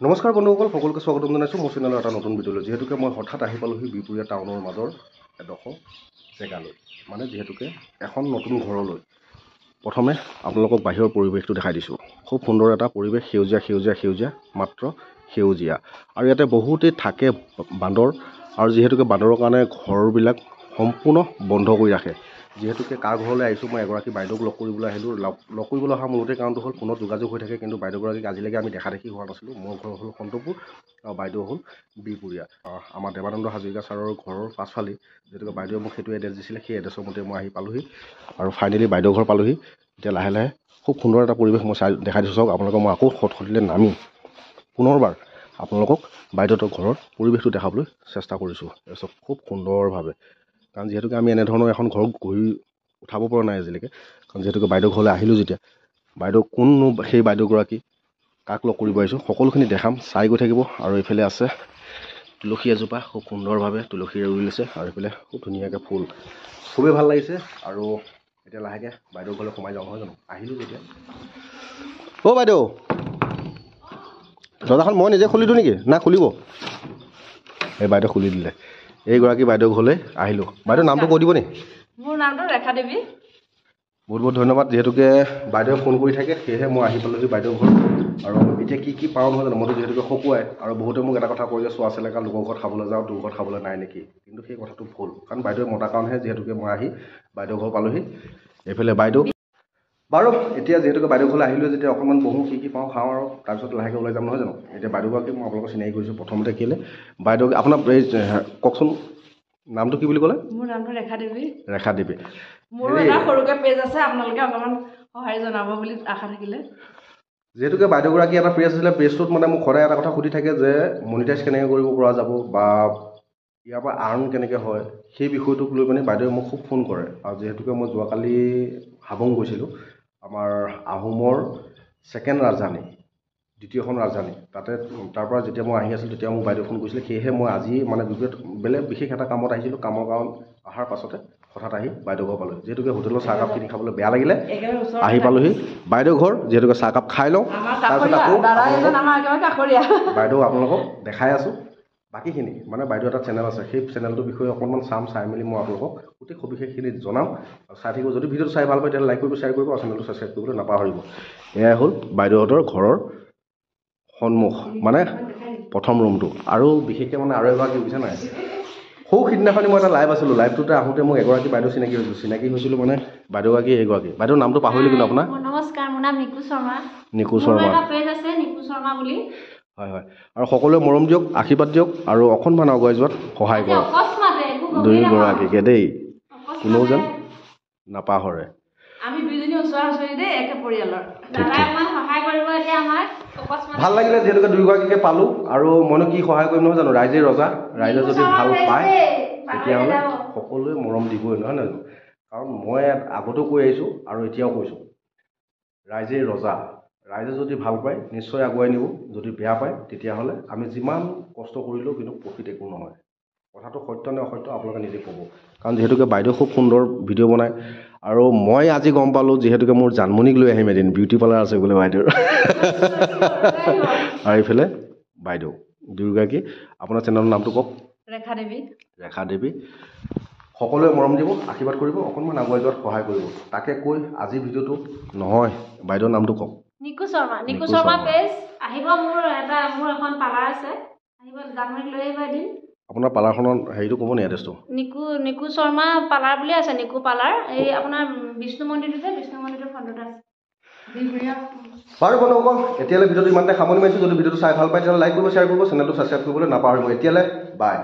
নমস্কাৰ বন্ধুসকল, সকলোকে স্বাগতম জনাইছোঁ মোৰ চেনেলৰ এটা নতুন ভিডিঅ'লৈ। যিহেতুকে মই হঠাৎ আহি পালোহি বিহপুৰীয়া টাউনৰ মাজৰ এডোখৰ জেগালৈ, মানে যিহেতুকে এখন নতুন ঘৰলৈ। প্ৰথমে আপোনালোকক বাহিৰৰ পৰিৱেশটো দেখাই দিছোঁ। খুব সুন্দৰ এটা পৰিৱেশ, সেউজীয়া সেউজীয়া সেউজীয়া, মাত্ৰ সেউজীয়া। আৰু ইয়াতে বহুতেই থাকে বান্দৰ, আৰু যিহেতুকে বান্দৰৰ কাৰণে ঘৰবিলাক সম্পূৰ্ণ বন্ধ কৰি ৰাখে। যিহেতুকে কাৰ ঘৰলৈ আহিছোঁ, মই এগৰাকী বাইদেউক লগ কৰিবলৈ আহিলোঁ। লগ কৰিবলৈ অহা মূলতে কাৰণটো হ'ল ফোনত যোগাযোগ হৈ থাকে, কিন্তু বাইদেউগৰাকীক আজিলৈকে আমি দেখা দেখি হোৱা নাছিলোঁ। মোৰ ঘৰ হ'ল সন্তপুৰ আৰু বাইদেউ হ'ল বিহপুৰীয়া। আমাৰ দেৱানন্দ হাজৰিকা ছাৰৰ ঘৰৰ পাছফালেই, যিহেতুকে বাইদেৱে মোক সেইটো এড্ৰেছ দিছিলে, সেই এড্ৰেছৰ মতে মই আহি পালোহি আৰু ফাইনেলি বাইদেউ ঘৰ পালোহি। এতিয়া লাহে লাহে খুব সুন্দৰ এটা পৰিৱেশ মই দেখাই দিছোঁ। চাওক আপোনালোকক মই আকৌ খটখটিলে নামি পুনৰবাৰ আপোনালোকক বাইদেউহঁতৰ ঘৰৰ পৰিৱেশটো দেখাবলৈ চেষ্টা কৰিছোঁ। তাৰপিছত খুব সুন্দৰভাৱে, কাৰণ যিহেতুকে আমি এনেধৰণৰ এখন ঘৰ ঘূৰি উঠাব পৰা নাই আজিলৈকে। কাৰণ যিহেতুকে বাইদেউ ঘৰলৈ আহিলোঁ যেতিয়া, বাইদেউ কোননো সেই বাইদেউগৰাকী, কাক লগ কৰিব আহিছোঁ, সকলোখিনি দেখাম, চাই গৈ থাকিব। আৰু এইফালে আছে তুলসী এজোপা, খুব সুন্দৰভাৱে তুলসী ৰুই লৈছে, আৰু এইফালে খুব ধুনীয়াকৈ ফুল, খুবেই ভাল লাগিছে। আৰু এতিয়া লাহেকৈ বাইদেউ ঘৰলৈ সোমাই যাওঁ, নহয় জানো? আহিলোঁ যেতিয়া, অ' বাইদেউ, দৰ্জাখন মই নিজে খুলি দিওঁ নেকি, না খুলিব? এই বাইদেউ খুলি দিলে। এইগৰাকী বাইদেউ ঘৰলৈ আহিলোঁ। বাইদেউ নামটো কৈ দিব নি? মোৰ নামটো ৰেখা দেৱী। বহুত বহুত ধন্যবাদ। যিহেতুকে বাইদেৱে ফোন কৰি থাকে, সেয়েহে মই আহি পালোহি বাইদেউ ঘৰ। আৰু এতিয়া কি পাওঁ নহয় জানো, মইতো যিহেতুকে শুকুৱাই, আৰু বহুতে মোক এটা কথা কয় যে চোৱা চেলেকা লোকৰ ঘৰত খাবলৈ যাওঁ, তোৰ ঘৰত খাবলৈ নাই নেকি? কিন্তু সেই কথাটো ভুল, কাৰণ বাইদেৱে মতা কাৰণহে যিহেতুকে মই আহি বাইদেউ ঘৰ পালোহি। এইফালে বাইদেউ। বাৰু এতিয়া যিহেতুকে বাইদেউ ঘৰলৈ আহিলোঁ, যেতিয়া অকণমান বহোঁ, কি পাওঁ খাওঁ, আৰু তাৰপিছত লাহেকৈ ওলাই যাম, নহয় জানো? এতিয়া বাইদেউগৰাকীক মই আপোনালোকক চিনাকি কৰিছোঁ। প্ৰথমতে কেলৈ বাইদেউ, আপোনাৰ এই কওকচোন নামটো কি বুলি ক'লে? মোৰ নামটো ৰেখা দেৱী। ৰেখা দেৱী। মোৰো এটা সৰুকৈ পেজ আছে, আপোনালোকে অকণমান সহায় জনাব বুলি আশা থাকিলে। যিহেতুকে বাইদেউগৰাকী এটা পেজ আছিলে, পেজটোত মানে মোক সদায় এটা কথা সুধি থাকে যে মনিটাইজ কেনেকৈ কৰিব পৰা যাব, বা ইয়াৰ পৰা আৰ্ণ কেনেকৈ হয়, সেই বিষয়টোক লৈ মানে বাইদেৱে মোক খুব ফোন কৰে। আৰু যিহেতুকে মই যোৱাকালি হাবুং গৈছিলোঁ, আমাৰ আহোমৰ ছেকেণ্ড ৰাজধানী, দ্বিতীয়খন ৰাজধানী, তাৰ পৰা যেতিয়া মই আহি আছিলোঁ, তেতিয়া মোক বাইদেউ ফোন কৰিছিলে। সেয়েহে মই আজি মানে বেলেগ বিশেষ এটা কামত আহিছিলোঁ। কামৰ কাৰণ অহাৰ পাছতে হঠাৎ আহি বাইদেউ ঘৰ পালোহি। যিহেতুকে হোটেলৰ চাহকাপ কিনি খাবলৈ বেয়া লাগিলে, আহি পালোহি বাইদেউ ঘৰ। যিহেতুকে চাহকাপ খাই লওঁ, তাৰপিছত আকৌ বাইদেউ আপোনালোকক দেখাই আছোঁ বাকীখিনি। মানে বাইদেউ এটা চেনেল আছে, সেই চেনেলটোৰ বিষয়ে অকণমান চাই মেলি মই আপোনালোকক গোটেই সবিশেষখিনি জনাম। আৰু চাই থাকিব। যদি ভিডিঅ'টো চাই ভাল পায়, তেতিয়াহ'লে লাইক কৰিব, শ্বেয়াৰ কৰিব, আৰু চেনেলটো ছাবস্ক্ৰাইব কৰিবলৈ নাপাহৰিব। এয়াই হ'ল বাইদেউহঁতৰ ঘৰৰ সন্মুখ, মানে প্ৰথম ৰুমটো। আৰু বিশেষকৈ মানে আৰু এগৰাকী বুজিছে নাই, সৌ সিদিনাখনি মই এটা লাইভ আছিলোঁ, লাইভটোতে আহোঁতে মোক এগৰাকী বাইদেউ চিনাকি হৈছিলোঁ। মানে বাইদেউগৰাকী এইগৰাকী। বাইদেউৰ নামটো পাহৰিলোঁ কিন্তু আপোনাৰ? নমস্কাৰ, মোৰ নাম নিকু শৰ্মা। নিকু শৰ্মা। এটা পেজ আছে নিকু শৰ্মা বুলি। হয় হয়। আৰু সকলোৱে মৰম দিয়ক, আশীৰ্বাদ দিয়ক, আৰু অকণমান আগুৱাই যোৱাত সহায় কৰক দুয়োগৰাকীকে দেই, কোনেও যেন নাপাহৰে। আমি দুইজনী ওচৰা-ওচৰি দেই, একে পৰিয়ালৰ। সহায় কৰিব এতিয়া আমাক। ভাল লাগিলে যিহেতুকে দুয়োগৰাকীকে পালোঁ। আৰু মইনো কি সহায় কৰিম, নহয় জানো? ৰাইজে ৰজা, ৰাইজে যদি ভাল পায় তেতিয়াহ'লে সকলোৱে মৰম দিবই, নহয় জানো? কাৰণ মই আগতেও কৈ আহিছোঁ আৰু এতিয়াও কৈছোঁ, ৰাইজে ৰজা। ৰাইজে যদি ভাল পায় নিশ্চয় আগুৱাই নিব, যদি বেয়া পায় তেতিয়াহ'লে আমি যিমান কষ্ট কৰিলেও কিন্তু প্ৰফিট একো নহয়। কথাটো সত্য নে অসত্য আপোনালোকে নিজে ক'ব। কাৰণ যিহেতুকে বাইদেউ খুব সুন্দৰ ভিডিঅ' বনায়, আৰু মই আজি গম পালোঁ যিহেতুকে মোৰ জানমণিক লৈ আহিম এদিন, বিউটি পাৰ্লাৰ আছে বোলে বাইদেউৰ। আৰু এইফালে বাইদেউ, দুয়োগৰাকী। আপোনাৰ চেনেলৰ নামটো কওক? ৰেখা দেৱী। ৰেখা দেৱী। সকলোৱে মৰম দিব, আশীৰ্বাদ কৰিব, অকণমান আগুৱাই যোৱাত সহায় কৰিব। তাকে কৈ আজিৰ ভিডিঅ'টো নহয়, বাইদেউৰ নামটো কওক? নিকু শৰ্মা। নিকু শৰ্মা পেজ আহিব। মোৰ এখন পাৰ্লাৰ আছে, আহিব, জানমণিক লৈ আহিব এদিন। আপোনাৰ পাৰ্লাৰখনৰ হেৰিটো ক'ব নি, এড্ৰেছটো? নিকু শৰ্মা পাৰ্লাৰ বুলি আছে, নিকু পাৰ্লাৰ। এই আপোনাৰ বিষ্ণু মন্দিৰটো যে, বিষ্ণু মন্দিৰৰ ফ্ৰণ্টতে আছে। বাৰু বন্ধুসকল, এতিয়ালৈ ভিডিঅ'টো ইমানতে সামৰণি মাৰিছোঁ। যদি ভিডিঅ'টো চাই ভাল পায় তেতিয়াহ'লে লাইক কৰিব, শ্বেয়াৰ কৰিব, চেনেলটো ছাবস্ক্ৰাইব কৰিবলৈ নাপাহৰিব। এতিয়ালৈ বাই।